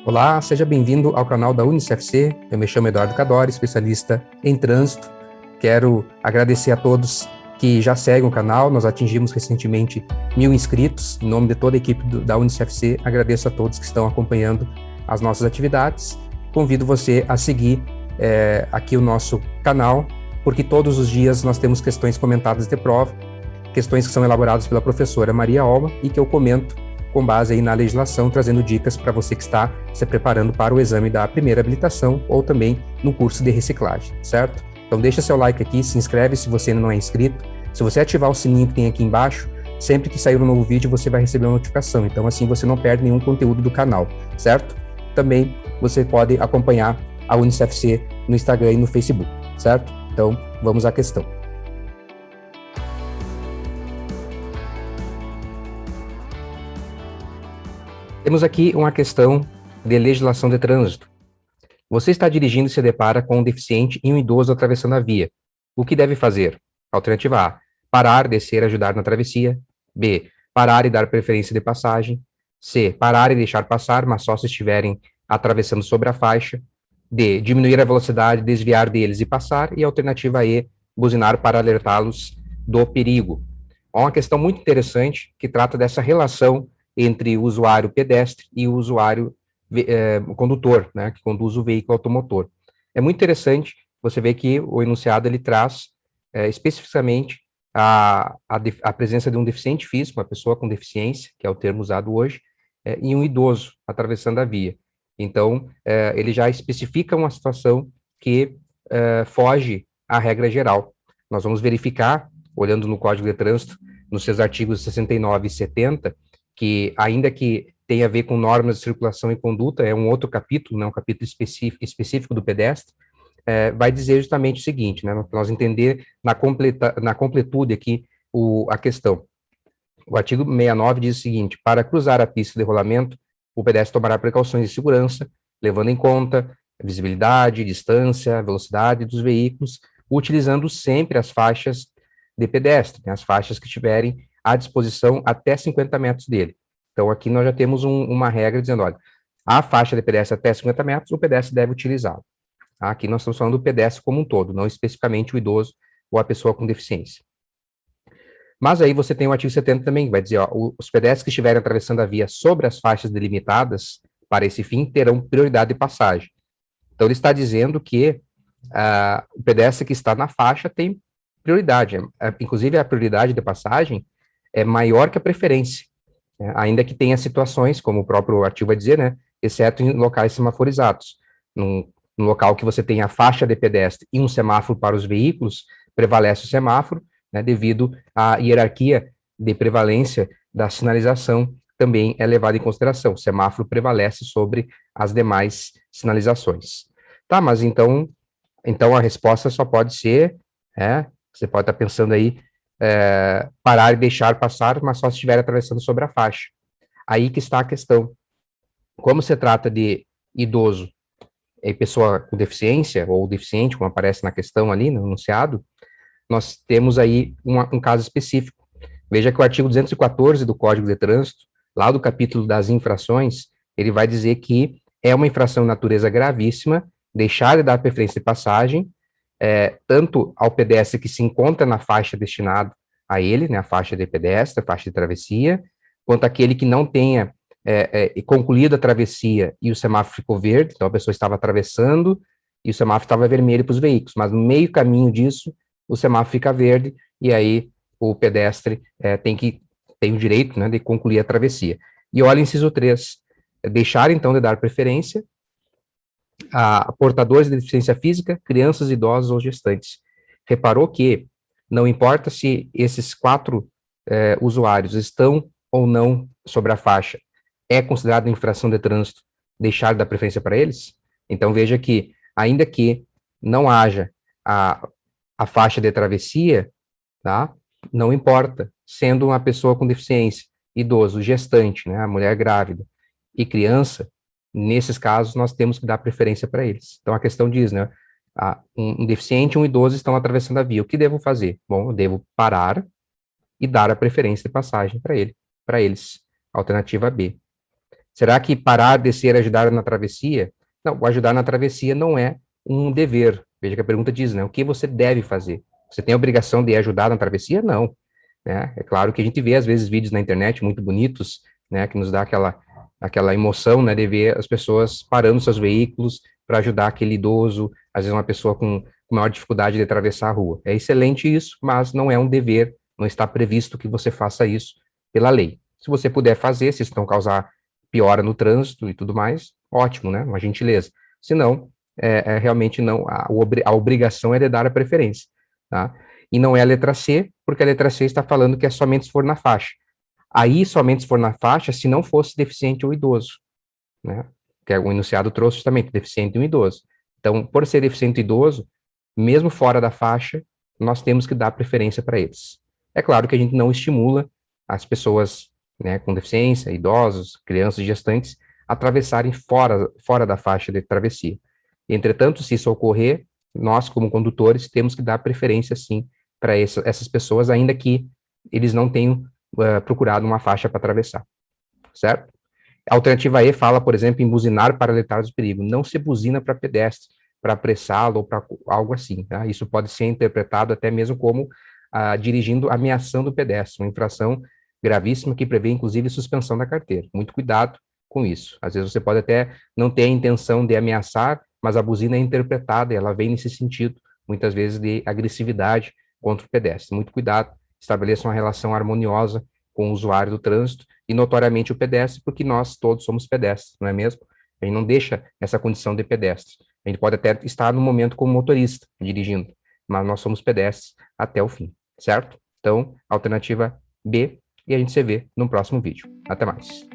Olá, seja bem-vindo ao canal da UniCFC. Eu me chamo Eduardo Cadori, especialista em trânsito. Quero agradecer a todos que já seguem o canal. Nós atingimos recentemente 1.000 inscritos. Em nome de toda a equipe da UniCFC, agradeço a todos que estão acompanhando as nossas atividades. Convido você a seguir aqui o nosso canal, porque todos os dias nós temos questões comentadas de prova, questões que são elaboradas pela professora Maria Alma e que eu comento com base aí na legislação, trazendo dicas para você que está se preparando para o exame da primeira habilitação ou também no curso de reciclagem, certo? Então deixa seu like aqui, se inscreve se você ainda não é inscrito. Se você ativar o sininho que tem aqui embaixo, sempre que sair um novo vídeo você vai receber uma notificação, então assim você não perde nenhum conteúdo do canal, certo? Também você pode acompanhar a UniCFC no Instagram e no Facebook, certo? Então vamos à questão. Temos aqui uma questão de legislação de trânsito. Você está dirigindo e se depara com um deficiente e um idoso atravessando a via. O que deve fazer? Alternativa A, parar, descer, ajudar na travessia. B, parar e dar preferência de passagem. C, parar e deixar passar, mas só se estiverem atravessando sobre a faixa. D, diminuir a velocidade, desviar deles e passar. E alternativa E, buzinar para alertá-los do perigo. É uma questão muito interessante que trata dessa relação entre o usuário pedestre e o usuário o condutor, né, que conduz o veículo automotor. É muito interessante você ver que o enunciado ele traz especificamente a presença de um deficiente físico, uma pessoa com deficiência, que é o termo usado hoje, e um idoso atravessando a via. Então, ele já especifica uma situação que foge à regra geral. Nós vamos verificar, olhando no Código de Trânsito, nos seus artigos 69 e 70, que ainda que tenha a ver com normas de circulação e conduta, é um outro capítulo, né, um capítulo específico do pedestre, vai dizer justamente o seguinte, né, para nós entender na completude aqui a questão. O artigo 69 diz o seguinte: para cruzar a pista de rolamento, o pedestre tomará precauções de segurança, levando em conta a visibilidade, distância, velocidade dos veículos, utilizando sempre as faixas de pedestre, né, as faixas que estiverem à disposição até 50 metros dele. Então, aqui nós já temos uma regra dizendo, olha, a faixa de pedestre até 50 metros, o pedestre deve utilizá-la. Aqui nós estamos falando do pedestre como um todo, não especificamente o idoso ou a pessoa com deficiência. Mas aí você tem o artigo 70 também, que vai dizer, ó, os pedestres que estiverem atravessando a via sobre as faixas delimitadas para esse fim terão prioridade de passagem. Então, ele está dizendo que o pedestre que está na faixa tem prioridade. Inclusive, a prioridade de passagem é maior que a preferência, né? Ainda que tenha situações, como o próprio artigo vai dizer, né, exceto em locais semaforizados. Num local que você tem a faixa de pedestre e um semáforo para os veículos, prevalece o semáforo, né, devido à hierarquia de prevalência da sinalização também é levada em consideração. O semáforo prevalece sobre as demais sinalizações. Tá, mas então a resposta só pode ser, você pode estar pensando aí, parar e deixar passar, mas só se estiver atravessando sobre a faixa. Aí que está a questão. Como se trata de idoso e pessoa com deficiência, ou deficiente, como aparece na questão ali, no enunciado, nós temos aí um caso específico. Veja que o artigo 214 do Código de Trânsito, lá do capítulo das infrações, ele vai dizer que é uma infração de natureza gravíssima deixar de dar preferência de passagem, tanto ao pedestre que se encontra na faixa destinada a ele, né, a faixa de pedestre, a faixa de travessia, quanto aquele que não tenha concluído a travessia e o semáforo ficou verde, então a pessoa estava atravessando e o semáforo estava vermelho para os veículos, mas no meio caminho disso, o semáforo fica verde e aí o pedestre tem o direito, né, de concluir a travessia. E olha o inciso 3, deixar então de dar preferência a portadores de deficiência física, crianças, idosos ou gestantes. Reparou que não importa se esses 4 usuários estão ou não sobre a faixa, é considerado infração de trânsito deixar de dar preferência para eles? Então veja que, ainda que não haja a faixa de travessia, tá? Não importa, sendo uma pessoa com deficiência, idoso, gestante, né, a mulher grávida e criança, nesses casos nós temos que dar preferência para eles. Então a questão diz, né, um deficiente e um idoso estão atravessando a via, o que devo fazer? Bom, eu devo parar e dar a preferência de passagem para eles. Alternativa B. Será que parar, descer, ajudar na travessia? Não, o ajudar na travessia não é um dever. Veja que a pergunta diz, né? O que você deve fazer? Você tem a obrigação de ajudar na travessia? Não. Né? É claro que a gente vê, às vezes, vídeos na internet muito bonitos, né? Que nos dá aquela emoção, né? De ver as pessoas parando seus veículos para ajudar aquele idoso, às vezes uma pessoa com maior dificuldade de atravessar a rua. É excelente isso, mas não é um dever, não está previsto que você faça isso pela lei. Se você puder fazer, se isso não causar piora no trânsito e tudo mais, ótimo, né? Uma gentileza. Se não, realmente não, a obrigação é de dar a preferência, tá? E não é a letra C, porque a letra C está falando que é somente se for na faixa. Aí, somente se for na faixa, se não fosse deficiente ou idoso, né? Que o enunciado trouxe justamente, deficiente e um idoso. Então, por ser deficiente e idoso, mesmo fora da faixa, nós temos que dar preferência para eles. É claro que a gente não estimula as pessoas, né, com deficiência, idosos, crianças, gestantes, atravessarem fora da faixa de travessia. Entretanto, se isso ocorrer, nós, como condutores, temos que dar preferência, sim, para essas pessoas, ainda que eles não tenham procurado uma faixa para atravessar, certo? A alternativa E fala, por exemplo, em buzinar para alertar dos perigos. Não se buzina para pedestre, para apressá-lo ou para algo assim. Tá? Isso pode ser interpretado até mesmo como dirigindo, ameaçando o pedestre, uma infração gravíssima que prevê, inclusive, suspensão da carteira. Muito cuidado com isso. Às vezes você pode até não ter a intenção de ameaçar, mas a buzina é interpretada e ela vem nesse sentido, muitas vezes, de agressividade contra o pedestre. Muito cuidado, estabeleça uma relação harmoniosa com o usuário do trânsito e notoriamente o pedestre, porque nós todos somos pedestres, não é mesmo? A gente não deixa essa condição de pedestre. A gente pode até estar no momento como motorista, dirigindo, mas nós somos pedestres até o fim, certo? Então, alternativa B, e a gente se vê no próximo vídeo. Até mais.